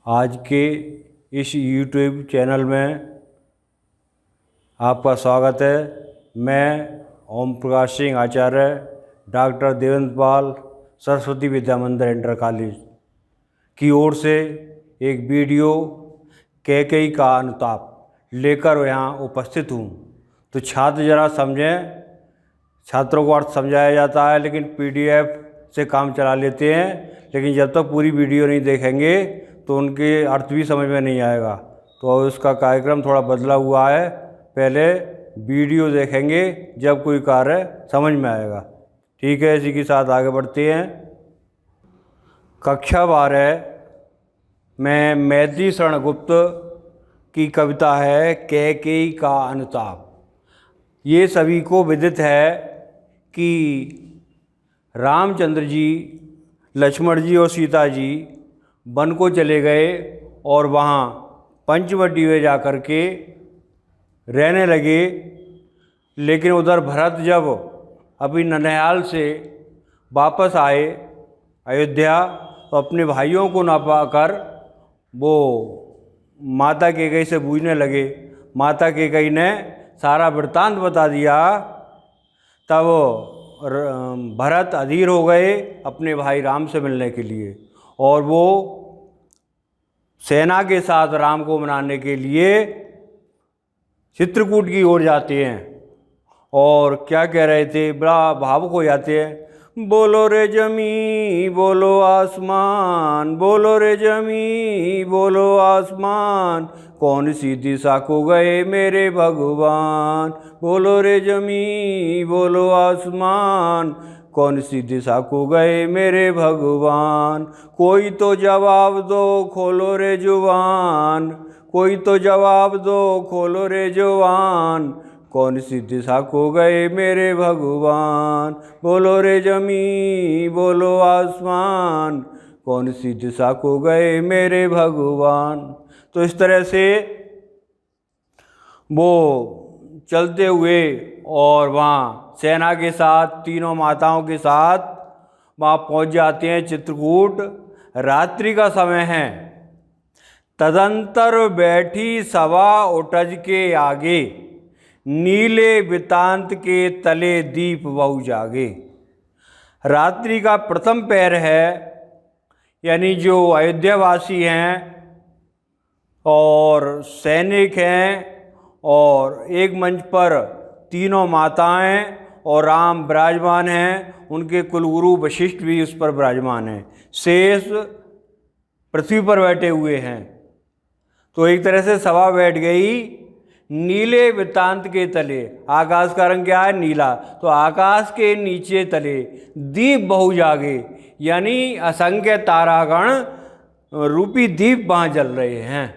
आज के इस यूट्यूब चैनल में आपका स्वागत है। मैं ओम प्रकाश सिंह आचार्य, डॉक्टर देवेंद्र पाल, सरस्वती विद्या मंदिर इंटर कॉलेज की ओर से एक वीडियो कैकेयी का अनुताप लेकर यहाँ उपस्थित हूँ। तो छात्र जरा समझें। छात्रों को अर्थ समझाया जाता है लेकिन पीडीएफ से काम चला लेते हैं, लेकिन जब तक पूरी वीडियो नहीं देखेंगे तो उनके अर्थ भी समझ में नहीं आएगा। तो उसका कार्यक्रम थोड़ा बदला हुआ है। पहले वीडियो देखेंगे जब कोई कार्य समझ में आएगा। ठीक है, इसी के साथ आगे बढ़ते हैं। कक्षा 12 में मैथिली शरण गुप्त की कविता है कैकेयी का अनुताप। ये सभी को विदित है कि रामचंद्र जी, लक्ष्मण जी और सीता जी वन को चले गए और वहाँ पंचवटी में जा कर के रहने लगे। लेकिन उधर भरत जब अभी ननिहाल से वापस आए अयोध्या तो अपने भाइयों को ना पाकर वो माता कैकेयी से पूछने लगे। माता कैकेयी ने सारा वृत्तांत बता दिया। तब भरत अधीर हो गए अपने भाई राम से मिलने के लिए, और वो सेना के साथ राम को मनाने के लिए चित्रकूट की ओर जाते हैं। और क्या कह रहे थे, बड़ा भावुक हो जाते हैं। बोलो रे जमी बोलो आसमान, बोलो रे जमी बोलो आसमान, कौन सी दिशा को गए मेरे भगवान। बोलो रे जमी बोलो आसमान, कौन सी दिशा को गए मेरे भगवान। कोई तो जवाब दो खोलो रे जुबान, कोई तो जवाब दो खोलो रे जुबान, कौन सी दिशा को गए मेरे भगवान। बोलो रे जमी बोलो आसमान, कौन सी दिशा को गए मेरे भगवान। तो इस तरह से वो चलते हुए और वहाँ सेना के साथ, तीनों माताओं के साथ वहाँ पहुँच जाते हैं चित्रकूट। रात्रि का समय है। तदंतर बैठी सभा उटज के आगे, नीले वितांत के तले दीप बहु जागे। रात्रि का प्रथम पहर है, यानी जो अयोध्यावासी हैं और सैनिक हैं, और एक मंच पर तीनों माताएं और राम विराजमान हैं। उनके कुलगुरु वशिष्ठ भी उस पर विराजमान हैं। शेष पृथ्वी पर बैठे हुए हैं। तो एक तरह से सभा बैठ गई नीले वृत्तांत के तले। आकाश का रंग क्या है? नीला। तो आकाश के नीचे तले दीप बहु जागे, यानी असंख्य तारागण रूपी दीप वहाँ जल रहे हैं।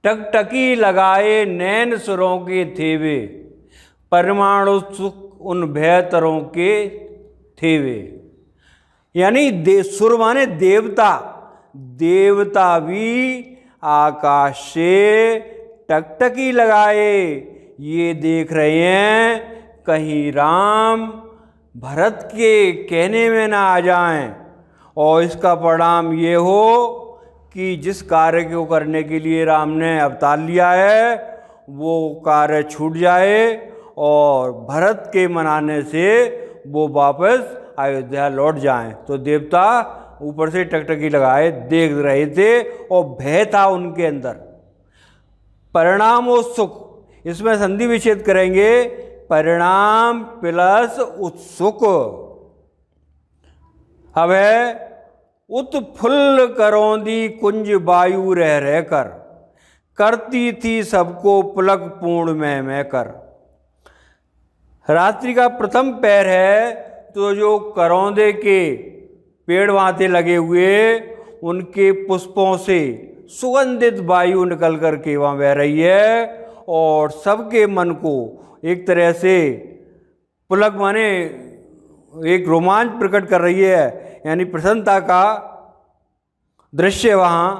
टकटकी लगाए नैन सुरों के थेवे, परमाणु सुख उन भयतरों के थेवे। यानी सुर माने देवता, देवता भी आकाश से टकटकी लगाए ये देख रहे हैं कहीं राम भरत के कहने में ना आ जाएं, और इसका परिणाम ये हो कि जिस कार्य को करने के लिए राम ने अवतार लिया है वो कार्य छूट जाए और भरत के मनाने से वो वापस अयोध्या लौट जाएं। तो देवता ऊपर से टकटकी लगाए देख रहे थे और भय था उनके अंदर। परिणाम उत्सुक, इसमें संधि विच्छेद करेंगे। परिणाम प्लस उत्सुक। अब है उत्फुल्ल करौंदी कुंज वायु रह रहकर, करती थी सबको पुलक पूर्ण मैं कर। रात्रि का प्रथम पहर है, तो जो करौंदे के पेड़ वहाँ थे लगे हुए, उनके पुष्पों से सुगंधित वायु निकल कर के वहाँ बह रही है और सबके मन को एक तरह से पुलक माने एक रोमांच प्रकट कर रही है, यानी प्रसन्नता का दृश्य वहाँ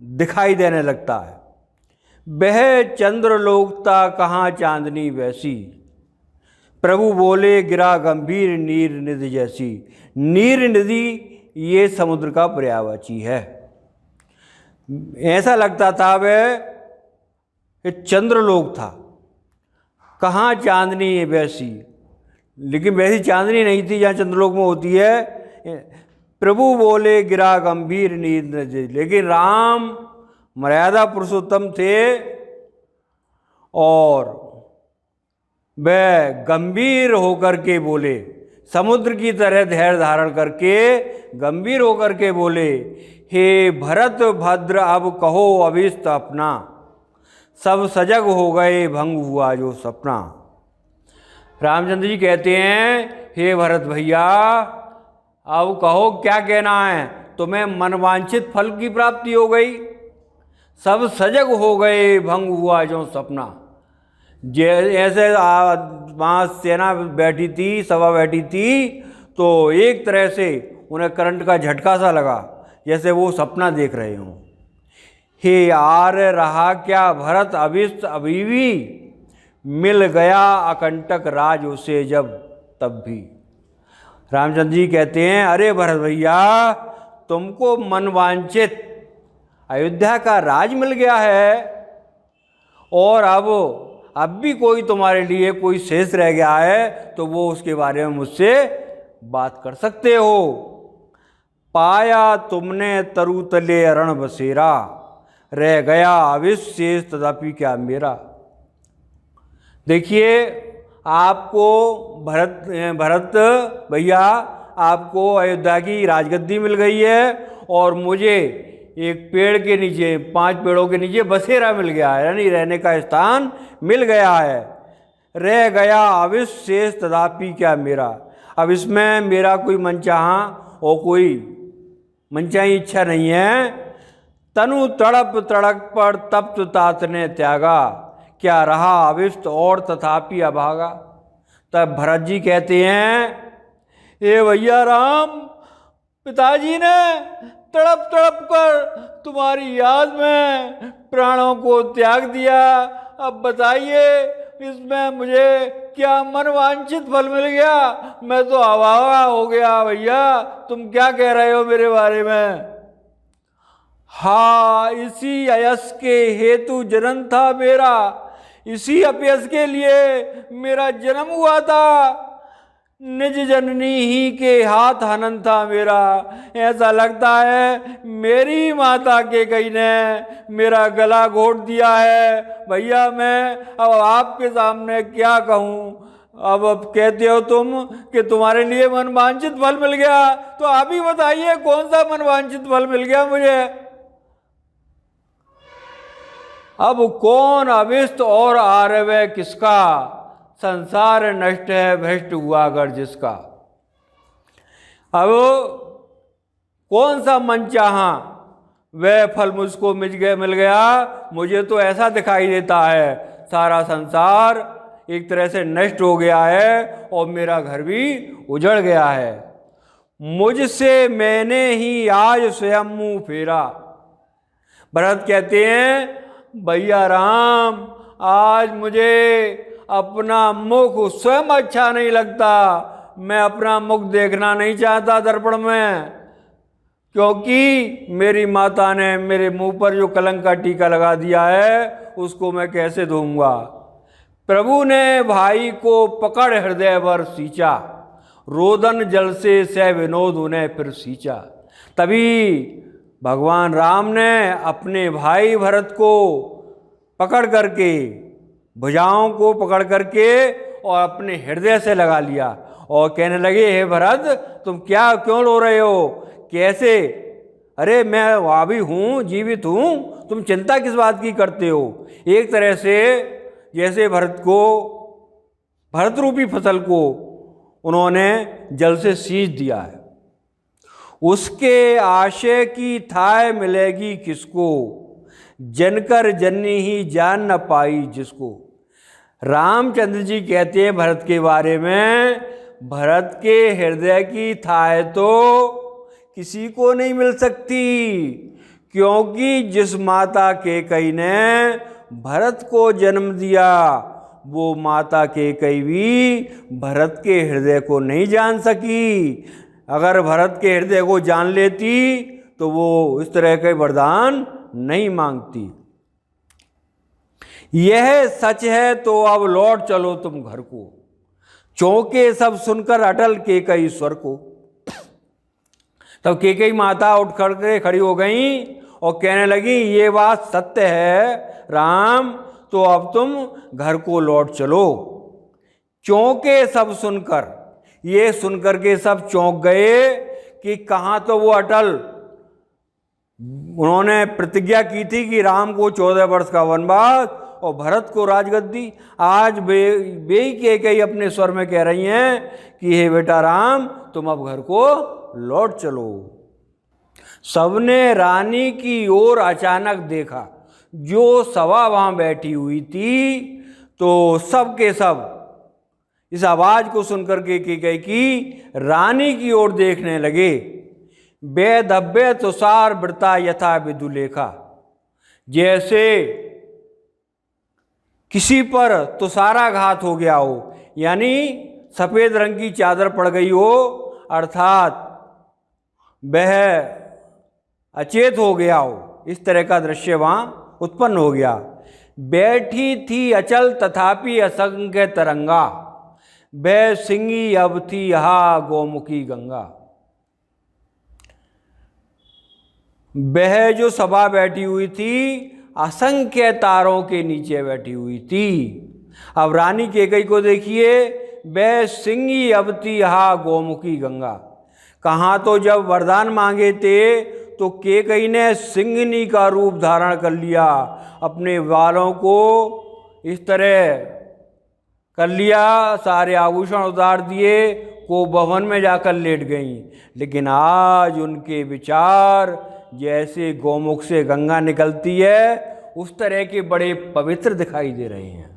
दिखाई देने लगता है। बह चंद्रलोकता कहाँ चांदनी वैसी, प्रभु बोले गिरा गंभीर नीर निधि जैसी। नीर निधि ये समुद्र का पर्यायवाची है। ऐसा लगता था वह कि चंद्रलोक था, कहाँ चांदनी है वैसी, लेकिन वैसी चांदनी नहीं थी जहाँ चंद्रलोक में होती है। प्रभु बोले गिरा गंभीर नींद न जे, लेकिन राम मर्यादा पुरुषोत्तम थे और वह गंभीर होकर के बोले, समुद्र की तरह धैर्य धारण करके गंभीर होकर के बोले, हे भरत भद्र अब कहो अभिष्ट अपना, सब सजग हो गए भंग हुआ जो सपना। रामचंद्र जी कहते हैं, हे भरत भैया अब कहो क्या कहना है, तुम्हें मनवांछित फल की प्राप्ति हो गई, सब सजग हो गए भंग हुआ जो सपना। ऐसे वहाँ सेना बैठी थी, सभा बैठी थी, तो एक तरह से उन्हें करंट का झटका सा लगा, जैसे वो सपना देख रहे हों। हे आर रहा क्या भरत अभिष्ट अभी भी, मिल गया अकंटक राज उसे जब तब भी। रामचंद्र जी कहते हैं, अरे भरत भैया तुमको मनवांछित अयोध्या का राज मिल गया है, और अब भी कोई तुम्हारे लिए कोई शेष रह गया है तो वो उसके बारे में मुझसे बात कर सकते हो। पाया तुमने तरुतले अरण बसेरा, रह गया अविशेष तथापि क्या मेरा। देखिए आपको भरत भैया आपको अयोध्या की राजगद्दी मिल गई है, और मुझे एक पेड़ के नीचे, 5 पेड़ों के नीचे बसेरा मिल गया है, यानी रहने का स्थान मिल गया है। रह गया अविशेष तथापि क्या मेरा, अब इसमें मेरा कोई मनचाहा और कोई मनचाही इच्छा नहीं है। तनु तड़प तड़क पर तप्त तात ने त्यागा, क्या रहा अविष्ट और तथापि अभागा। तब भरत जी कहते हैं, हे भैया राम, पिताजी ने तड़प तड़प कर तुम्हारी याद में प्राणों को त्याग दिया, अब बताइए इसमें मुझे क्या मनवांछित फल मिल गया, मैं तो अभागा हो गया। भैया तुम क्या कह रहे हो मेरे बारे में। हाँ इसी अयस के हेतु जन्म था मेरा, इसी अपयस के लिए मेरा जन्म हुआ था, निज जननी ही के हाथ हनन था मेरा। ऐसा लगता है मेरी माता के कई ने मेरा गला घोट दिया है। भैया मैं अब आपके सामने क्या कहूँ। अब कहते हो तुम कि तुम्हारे लिए मनवांछित फल मिल गया, तो आप ही बताइए कौन सा मनवांछित फल मिल गया मुझे। अब कौन अभिष्ट और आर्य किसका, संसार नष्ट है भ्रष्ट हुआ अगर जिसका। अब कौन सा मन चाहा वह फल मुझको मिल गया। मुझे तो ऐसा दिखाई देता है सारा संसार एक तरह से नष्ट हो गया है और मेरा घर भी उजड़ गया है। मुझसे मैंने ही आज स्वयं मुँह फेरा। भरत कहते हैं, भैया राम आज मुझे अपना मुख स्वयं अच्छा नहीं लगता, मैं अपना मुख देखना नहीं चाहता दर्पण में, क्योंकि मेरी माता ने मेरे मुंह पर जो कलंक का टीका लगा दिया है उसको मैं कैसे धोऊंगा। प्रभु ने भाई को पकड़ हृदय भर सींचा, रोदन जल से सह विनोद उन्हें फिर सींचा। तभी भगवान राम ने अपने भाई भरत को पकड़ करके, भुजाओं को पकड़ करके और अपने हृदय से लगा लिया और कहने लगे, हे भरत तुम क्यों रो रहे हो, कैसे, अरे मैं वहाँ भी हूँ, जीवित हूँ, तुम चिंता किस बात की करते हो। एक तरह से जैसे भरत रूपी फसल को उन्होंने जल से सींच दिया है। उसके आशय की थाय मिलेगी किसको, जनकर जननी ही जान न पाई जिसको। रामचंद्र जी कहते हैं भरत के बारे में, भरत के हृदय की थाय तो किसी को नहीं मिल सकती, क्योंकि जिस माता कैकेयी ने भरत को जन्म दिया वो माता कैकेयी भी भरत के हृदय को नहीं जान सकी। अगर भरत के हृदय को जान लेती तो वो इस तरह के वरदान नहीं मांगती। यह सच है तो अब लौट चलो तुम घर को, चौंके सब सुनकर अटल केकई स्वर को। तब केकई माता उठ करके खड़ी हो गई और कहने लगी, ये बात सत्य है राम, तो अब तुम घर को लौट चलो। चौंके सब सुनकर, ये सुनकर के सब चौंक गए कि कहाँ तो वो अटल, उन्होंने प्रतिज्ञा की थी कि राम को 14 वर्ष का वनवास और भरत को राजगद्दी, आज बेई केकई अपने स्वर में कह रही हैं कि हे बेटा राम, तुम अब घर को लौट चलो। सबने रानी की ओर अचानक देखा, जो सभा वहां बैठी हुई थी, तो सब के सब इस आवाज को सुनकर के केकई की रानी की ओर देखने लगे। बेधब्बे तुषार वृता यथा विदुलेखा, जैसे किसी पर तुषाराघात हो गया हो, यानी सफेद रंग की चादर पड़ गई हो, अर्थात वह अचेत हो गया हो, इस तरह का दृश्य वहां उत्पन्न हो गया। बैठी थी अचल तथापि असंख्य तरंगा, वह सिंगी अब थी यहाँ गौमुखी गंगा। वह जो सभा बैठी हुई थी असंख्य तारों के नीचे बैठी हुई थी। अब रानी केकई को देखिए, वह सिंगी अब थी यहाँ गौमुखी गंगा। कहाँ तो जब वरदान मांगे थे तो केकई ने सिंगनी का रूप धारण कर लिया, अपने बालों को इस तरह कर लिया, सारे आभूषण उतार दिए, को भवन में जाकर लेट गईं। लेकिन आज उनके विचार जैसे गौमुख से गंगा निकलती है उस तरह के बड़े पवित्र दिखाई दे रहे हैं।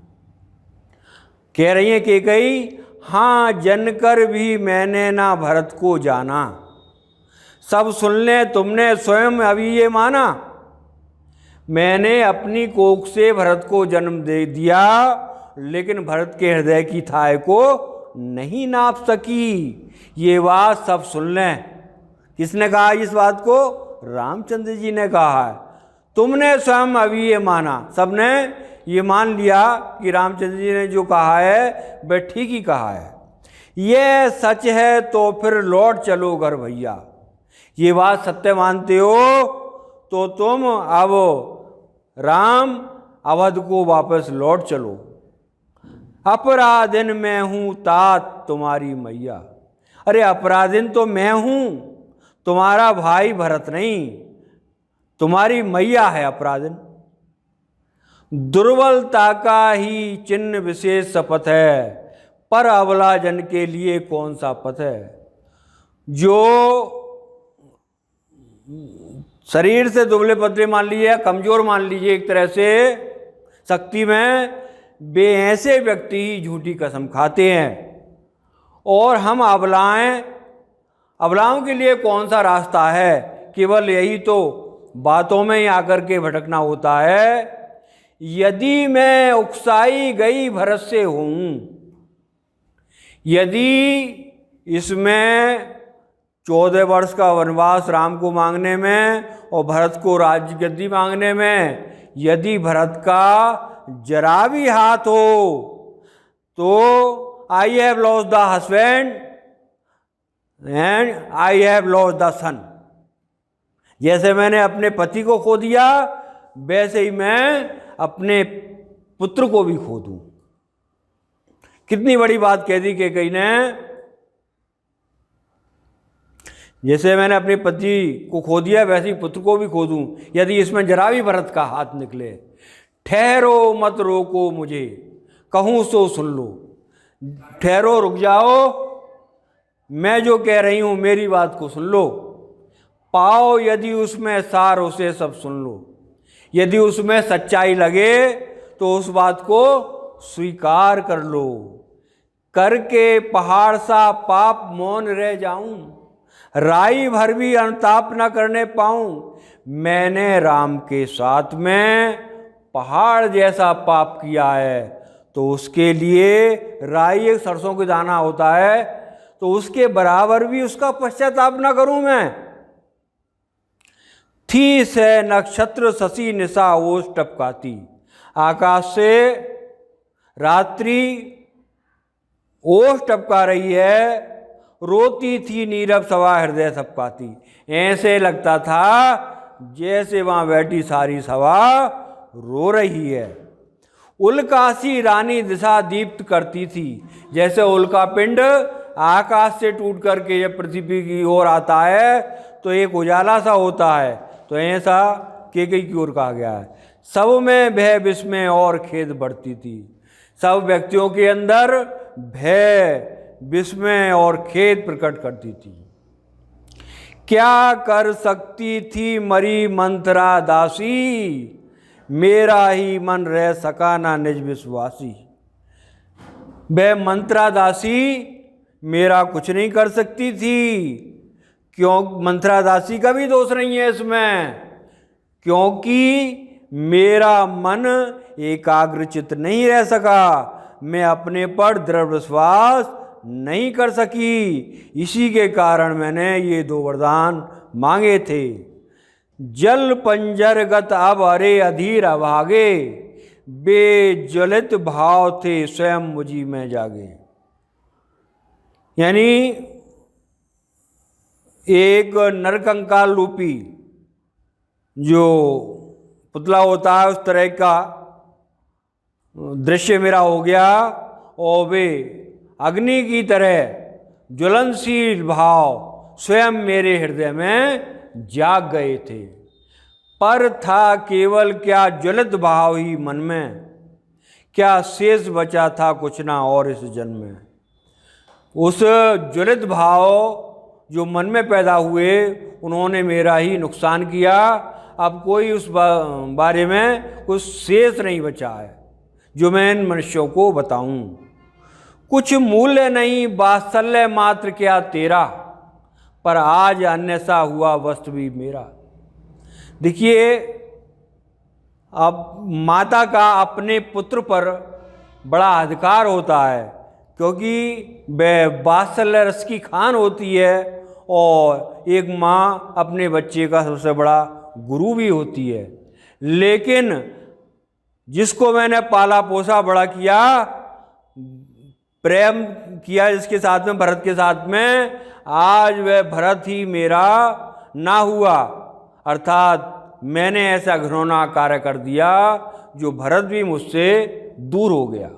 कह रही हैं केकई, हाँ जनकर भी मैंने ना भरत को जाना, सब सुन ले तुमने स्वयं अभी ये माना। मैंने अपनी कोख से भरत को जन्म दे दिया, लेकिन भरत के हृदय की थाह को नहीं नाप सकी। ये बात सब सुन लें। किसने कहा इस बात को? रामचंद्र जी ने कहा है। तुमने स्वयं अभी ये माना, सबने ये मान लिया कि रामचंद्र जी ने जो कहा है वह ठीक ही कहा है। ये सच है तो फिर लौट चलो घर भैया। ये बात सत्य मानते हो तो तुम अब राम अवध को वापस लौट चलो। अपराधिन मैं हूं तात तुम्हारी मैया। अरे अपराधिन तो मैं हूं, तुम्हारा भाई भरत नहीं, तुम्हारी मैया है अपराधिन। दुर्बलता का ही चिन्ह विशेष शपथ है, पर अबला जन के लिए कौन सा पथ है। जो शरीर से दुबले पतले मान लीजिए, कमजोर मान लीजिए एक तरह से शक्ति में, वे ऐसे व्यक्ति ही झूठी कसम खाते हैं। और हम अबलाओं के लिए कौन सा रास्ता है, केवल यही तो बातों में ही आकर के भटकना होता है। यदि मैं उकसाई गई भरत से हूं, यदि इसमें 14 वर्ष का वनवास राम को मांगने में और भरत को राजगद्दी मांगने में यदि भरत का जरा भी हाथ हो तो I have lost the husband and I have lost the son. जैसे मैंने अपने पति को खो दिया वैसे ही मैं अपने पुत्र को भी खो दूं। कितनी बड़ी बात कह दी केकई ने। जैसे मैंने अपने पति को खो दिया वैसे ही पुत्र को भी खो दूं यदि इसमें जरा भी भरत का हाथ निकले। ठहरो मत रोको मुझे, कहूं सो सुन लो। ठहरो, रुक जाओ, मैं जो कह रही हूं मेरी बात को सुन लो। पाओ यदि उसमें सार उसे सब सुन लो। यदि उसमें सच्चाई लगे तो उस बात को स्वीकार कर लो। करके पहाड़ सा पाप मौन रह जाऊं, राई भर भी अनुताप न करने पाऊं। मैंने राम के साथ में पहाड़ जैसा पाप किया है तो उसके लिए राई एक सरसों के दाना होता है तो उसके बराबर भी उसका पश्चाताप न करूं मैं। थी से नक्षत्र शशि निशा ओस टपकाती। आकाश से रात्रि ओस टपका रही है, रोती थी नीरव सभा हृदय थपकाती। ऐसे लगता था जैसे वहाँ बैठी सारी सभा रो रही है। उल्कासी रानी दिशा दीप्त करती थी। जैसे उल्का पिंड आकाश से टूट करके जब पृथ्वी की ओर आता है तो एक उजाला सा होता है, तो ऐसा केकई की ओर कहा गया है। सब में भय विस्मय और खेद बढ़ती थी। सब व्यक्तियों के अंदर भय विस्मय और खेद प्रकट करती थी। क्या कर सकती थी मरी मंत्रा दासी, मेरा ही मन रह सका ना निज विश्वासी। वह मंत्रा दासी मेरा कुछ नहीं कर सकती थी। क्यों? मंत्रा दासी का भी दोष नहीं है इसमें, क्योंकि मेरा मन एकाग्रचित नहीं रह सका, मैं अपने पर दृढ़ विश्वास नहीं कर सकी। इसी के कारण मैंने ये 2 वरदान मांगे थे। जल पंजरगत अब अरे अधीर अभागे, बेज्वलित भाव थे स्वयं मुझी में जागे। यानी एक नरकंकाल रूपी जो पुतला होता है उस तरह का दृश्य मेरा हो गया, और वे अग्नि की तरह ज्वलनशील भाव स्वयं मेरे हृदय में जाग गए थे। पर था केवल क्या ज्वलित भाव ही मन में, क्या शेष बचा था कुछ ना और इस जन्म में। उस ज्वलित भाव जो मन में पैदा हुए उन्होंने मेरा ही नुकसान किया। अब कोई उस बारे में कुछ शेष नहीं बचा है जो मैं इन मनुष्यों को बताऊं। कुछ मूल्य नहीं वात्सल्य मात्र क्या तेरा, पर आज अन्य सा हुआ वस्तु भी मेरा। देखिए, अब माता का अपने पुत्र पर बड़ा अधिकार होता है, क्योंकि वह वात्सल्य रस की खान होती है और एक माँ अपने बच्चे का सबसे बड़ा गुरु भी होती है। लेकिन जिसको मैंने पाला पोसा बड़ा किया, प्रेम किया जिसके साथ में, भरत के साथ में, आज वह भरत ही मेरा ना हुआ। अर्थात मैंने ऐसा घिनौना कार्य कर दिया जो भरत भी मुझसे दूर हो गया।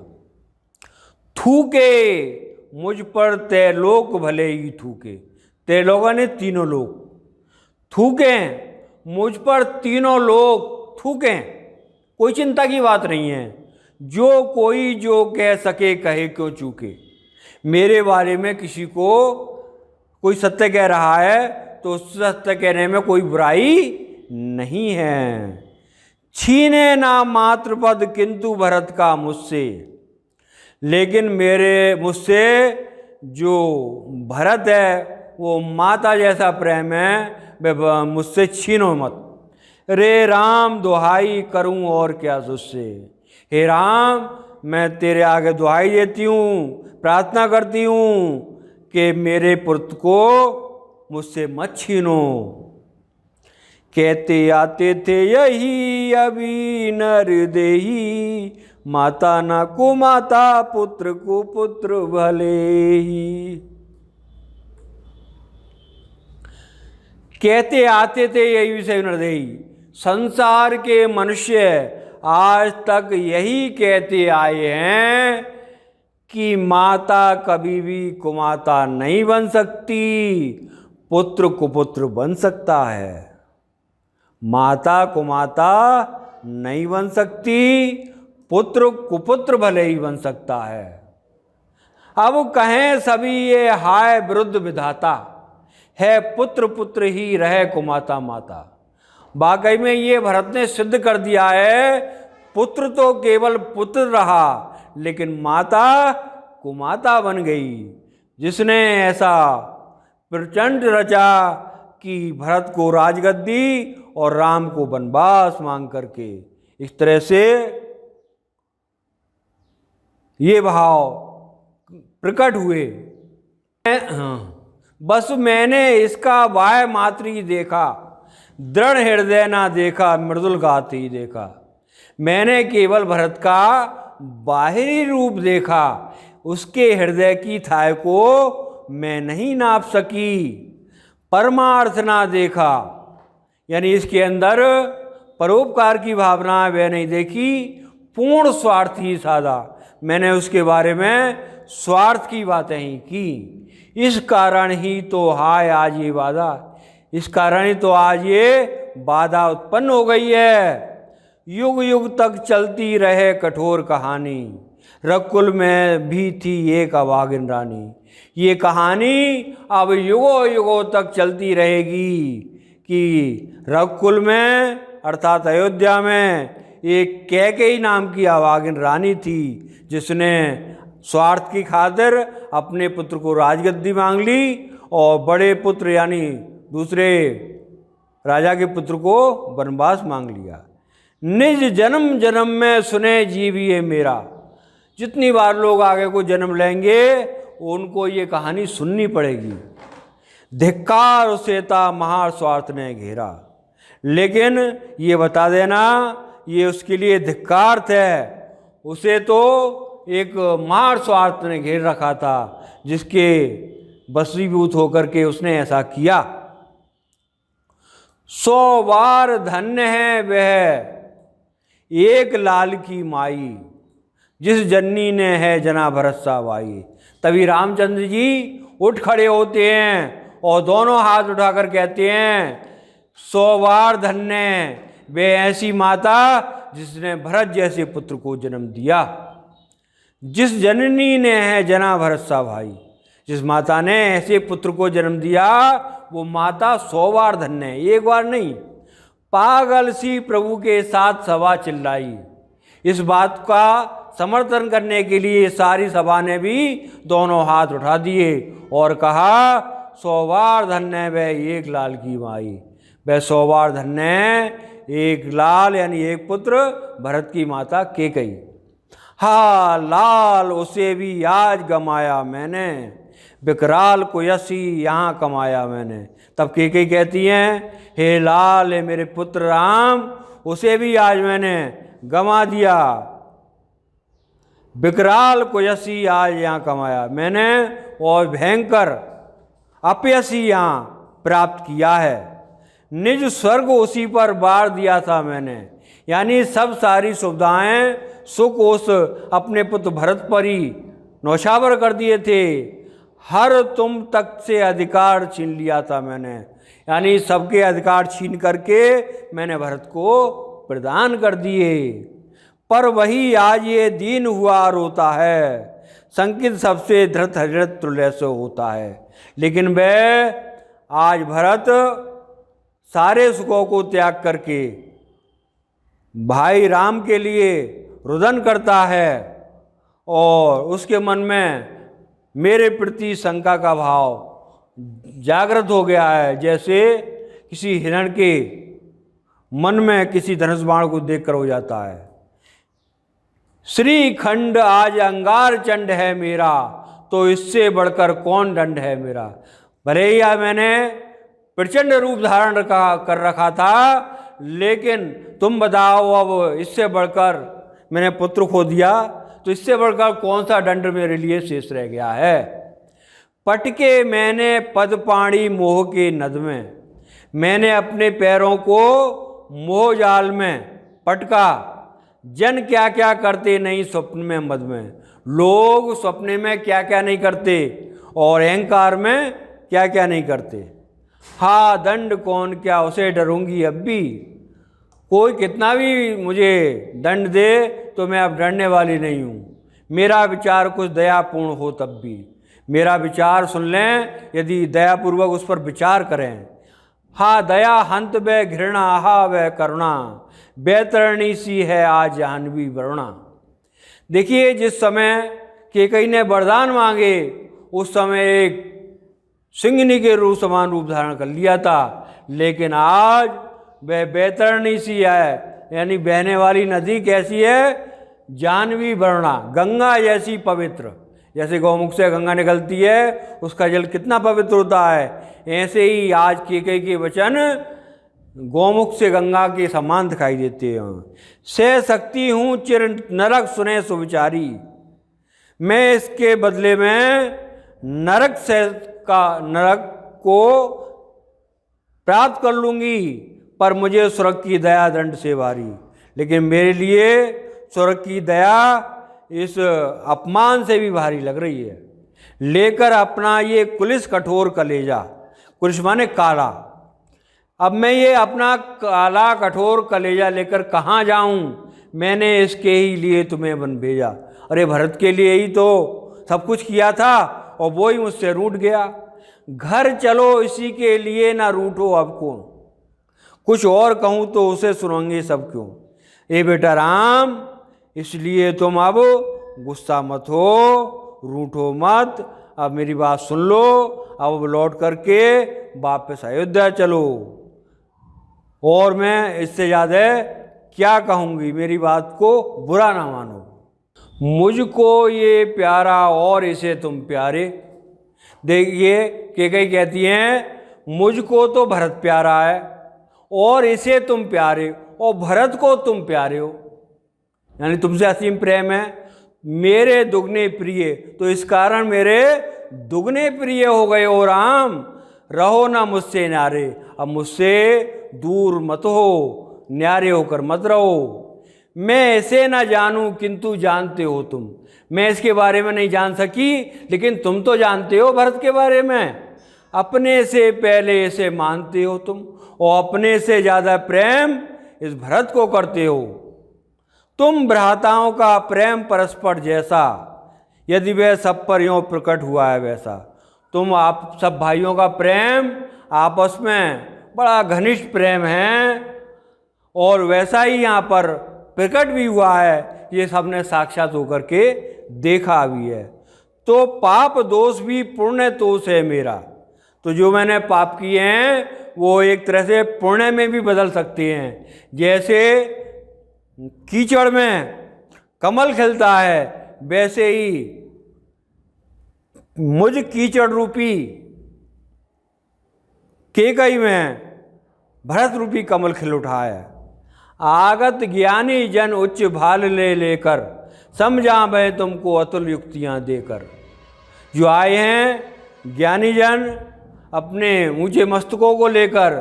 थूके मुझ पर तय लोक भले ही थूके, तय लोगों ने तीनों लोग थूके मुझ पर, तीनों लोग थूके, कोई चिंता की बात नहीं है। जो कोई जो कह सके कहे क्यों चूके। मेरे बारे में किसी को कोई सत्य कह रहा है तो उस सत्य कहने में कोई बुराई नहीं है। छीने ना मात्र पद किंतु भरत का मुझसे, लेकिन मुझसे जो भरत है वो माता जैसा प्रेम है, वह मुझसे छीनो मत। रे राम दुहाई करूं और क्या तुझसे। हे राम, मैं तेरे आगे दुहाई देती हूँ, प्रार्थना करती हूँ कि मेरे पुत्र को मुझसे मत छीनो। कहते आते थे यही अभी नर देही, माता ना को माता पुत्र को पुत्र भले ही। कहते आते थे यही विषय नरदेही। संसार के मनुष्य आज तक यही कहते आए हैं कि माता कभी भी कुमाता नहीं बन सकती, पुत्र कुपुत्र बन सकता है। माता कुमाता नहीं बन सकती, पुत्र कुपुत्र भले ही बन सकता है। अब कहें सभी ये हाय विरुद्ध विधाता, है पुत्र पुत्र ही रहे कुमाता माता। वाकई में ये भरत ने सिद्ध कर दिया है, पुत्र तो केवल पुत्र रहा लेकिन माता कुमाता बन गई। जिसने ऐसा प्रचंड रचा कि भरत को राजगद्दी और राम को वनवास मांग करके, इस तरह से ये भाव प्रकट हुए। बस मैंने इसका वाय मात्र ही देखा, दृढ़ हृदय ना देखा, मृदुल गात ही देखा। मैंने केवल भरत का बाहरी रूप देखा, उसके हृदय की थाह को मैं नहीं नाप सकी। परमार्थ ना देखा, यानी इसके अंदर परोपकार की भावना वह नहीं देखी, पूर्ण स्वार्थ ही साधा, मैंने उसके बारे में स्वार्थ की बातें ही की। इस कारण ही तो हाय आज ये बाधा, इस कारण ही तो आज ये बाधा उत्पन्न हो गई है। युग युग तक चलती रहे कठोर कहानी, रकुल में भी थी एक अभागिन रानी। ये कहानी अब युगों युगों तक चलती रहेगी कि रकुल में अर्थात अयोध्या में एक कैकेयी नाम की अभागिन रानी थी, जिसने स्वार्थ की खातिर अपने पुत्र को राजगद्दी मांग ली और बड़े पुत्र यानी दूसरे राजा के पुत्र को वनवास मांग लिया। निज जन्म जन्म में सुने जीव ये मेरा, जितनी बार लोग आगे को जन्म लेंगे उनको ये कहानी सुननी पड़ेगी। धिक्कार उसे था महास्वार्थ ने घेरा, लेकिन ये बता देना ये उसके लिए धिक्कार है, उसे तो एक महास्वार्थ ने घेर रखा था, जिसके बसीभूत होकर के उसने ऐसा किया। 100 बार धन्य है वह एक लाल की माई, जिस जननी ने है जना भरत सा भाई। तभी रामचंद्र जी उठ खड़े होते हैं और दोनों हाथ उठाकर कहते हैं 100 बार धन्य वे ऐसी माता जिसने भरत जैसे पुत्र को जन्म दिया। जिस जननी ने है जना भरत सा भाई, जिस माता ने ऐसे पुत्र को जन्म दिया वो माता 100 बार धन्य है, एक बार नहीं। पागल सी प्रभु के साथ सभा चिल्लाई, इस बात का समर्थन करने के लिए सारी सभा ने भी दोनों हाथ उठा दिए और कहा 100 बार धन्य वह एक लाल की माई। वह 100 बार धन्य एक लाल यानी एक पुत्र भरत की माता कैकेयी। हा लाल उसे भी आज गमाया मैंने, विकराल को यसी यहाँ कमाया मैंने। तब कैकेयी कहती हैं हे लाल हे मेरे पुत्र राम, उसे भी आज मैंने गमा दिया, विकराल को यसी आज यहाँ कमाया मैंने, और भयंकर अपयसी यहाँ प्राप्त किया है। निज स्वर्ग उसी पर बार दिया था मैंने, यानी सब सारी सुविधाएं सुख उस अपने पुत्र भरत पर ही नौशावर कर दिए थे। हर तुम तक से अधिकार छीन लिया था मैंने, यानी सबके अधिकार छीन करके मैंने भरत को प्रदान कर दिए। पर वही आज ये दीन हुआ रोता है, संकित सबसे धृत हृत तुल्य से होता है। लेकिन वह आज भरत सारे सुखों को त्याग करके भाई राम के लिए रुदन करता है और उसके मन में मेरे प्रति शंका का भाव जागृत हो गया है, जैसे किसी हिरण के मन में किसी धनुष बाण को देखकर हो जाता है। श्रीखंड आज अंगार चंड है मेरा, तो इससे बढ़कर कौन दंड है मेरा। भले ही मैंने प्रचंड रूप धारण कर रखा था, लेकिन तुम बताओ अब इससे बढ़कर मैंने पुत्र खो दिया, तो इससे बढ़कर कौन सा दंड मेरे लिए शेष रह गया है। पटके मैंने पद पाणी मोह के नद में, मैंने अपने पैरों को मोह जाल में पटका। जन क्या क्या करते नहीं स्वप्न में मद में, लोग स्वप्ने में क्या क्या नहीं करते और अहंकार में क्या क्या नहीं करते। हा दंड कौन क्या उसे डरूंगी अब भी, कोई कितना भी मुझे दंड दे तो मैं अब डरने वाली नहीं हूँ। मेरा विचार कुछ दयापूर्ण हो तब भी, मेरा विचार सुन लें यदि दयापूर्वक उस पर विचार करें। हा दया हंत व घृणा हा वह करुणा, बैतरणी सी है आज जाह्नवी वरुणा। देखिए जिस समय कैकेयी ने वरदान मांगे उस समय एक सिंहनी के रूप समान रूप धारण कर लिया था, लेकिन आज वह बैतरणी सी है, यानी बहने वाली नदी कैसी है, जाह्नवी वरुणा, गंगा जैसी पवित्र। जैसे गौमुख से गंगा निकलती है उसका जल कितना पवित्र होता है, ऐसे ही आज कैकेयी के वचन गौमुख से गंगा के समान दिखाई देते हैं। सह सकती हूँ चिर नरक सुने सुविचारी, मैं इसके बदले में नरक को प्राप्त कर लूँगी, पर मुझे स्वर्ग की दया दंड से भारी। लेकिन मेरे लिए स्वर्ग की दया इस अपमान से भी भारी लग रही है। लेकर अपना ये कुलिस कठोर कलेजा, कुलिस माने काला, अब मैं ये अपना काला कठोर कलेजा लेकर कहाँ जाऊँ? मैंने इसके ही लिए तुम्हें वन भेजा। अरे भरत के लिए ही तो सब कुछ किया था और वो ही मुझसे रूठ गया। घर चलो इसी के लिए ना रूठो अब को, कुछ और कहूँ तो उसे सुनेंगे सब क्यों। ए बेटा राम, इसलिए तुम अब गुस्सा मत हो, रूठो मत, अब मेरी बात सुन लो, अब लौट करके वापस अयोध्या चलो। और मैं इससे ज़्यादा क्या कहूँगी, मेरी बात को बुरा ना मानो। मुझको ये प्यारा और इसे तुम प्यारे। देखिए कैकेयी कहती हैं मुझको तो भरत प्यारा है और इसे तुम प्यारे, और भरत को तुम प्यारे हो, यानी तुमसे असीम प्रेम है। मेरे दुगने प्रिय, तो इस कारण मेरे दुगने प्रिय हो गए हो राम। रहो ना मुझसे न्यारे, अब मुझसे दूर मत हो, न्यारे होकर मत रहो। मैं इसे ना जानूं किंतु जानते हो तुम, मैं इसके बारे में नहीं जान सकी लेकिन तुम तो जानते हो भरत के बारे में। अपने से पहले इसे मानते हो तुम, और अपने से ज़्यादा प्रेम इस भरत को करते हो। तुम भ्राताओं का प्रेम परस्पर जैसा, यदि वह सब पर यों प्रकट हुआ है वैसा। तुम आप सब भाइयों का प्रेम आपस में बड़ा घनिष्ठ प्रेम है, और वैसा ही यहाँ पर प्रकट भी हुआ है, ये सबने साक्षात होकर के देखा भी है। तो पाप दोष भी पुण्य दोष है मेरा, तो जो मैंने पाप किए हैं वो एक तरह से पुण्य में भी बदल सकते हैं। जैसे कीचड़ में कमल खिलता है, वैसे ही मुझ कीचड़ रूपी कैकेयी में भरत रूपी कमल खिल उठा है। आगत ज्ञानी जन उच्च भाल ले लेकर, समझा मैं तुमको अतुल युक्तियाँ देकर। जो आए हैं ज्ञानी जन अपने ऊंचे मस्तकों को लेकर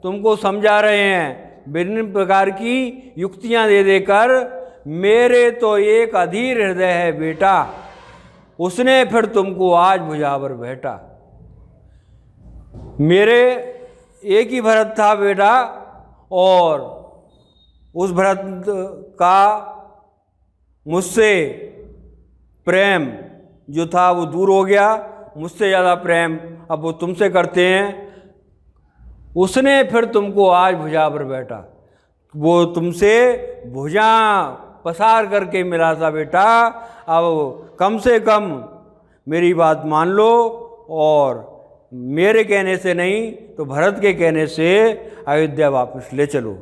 तुमको समझा रहे हैं विभिन्न प्रकार की युक्तियाँ दे देकर। मेरे तो एक अधीर हृदय है बेटा, उसने फिर तुमको आज भुजावर बैठा। मेरे एक ही भरत था बेटा, और उस भरत का मुझसे प्रेम जो था वो दूर हो गया, मुझसे ज़्यादा प्रेम अब वो तुमसे करते हैं। उसने फिर तुमको आज भुजा पर बैठा, वो तुमसे भुजा पसार करके मिला था बेटा। अब कम से कम मेरी बात मान लो, और मेरे कहने से नहीं तो भरत के कहने से अयोध्या वापस ले चलो।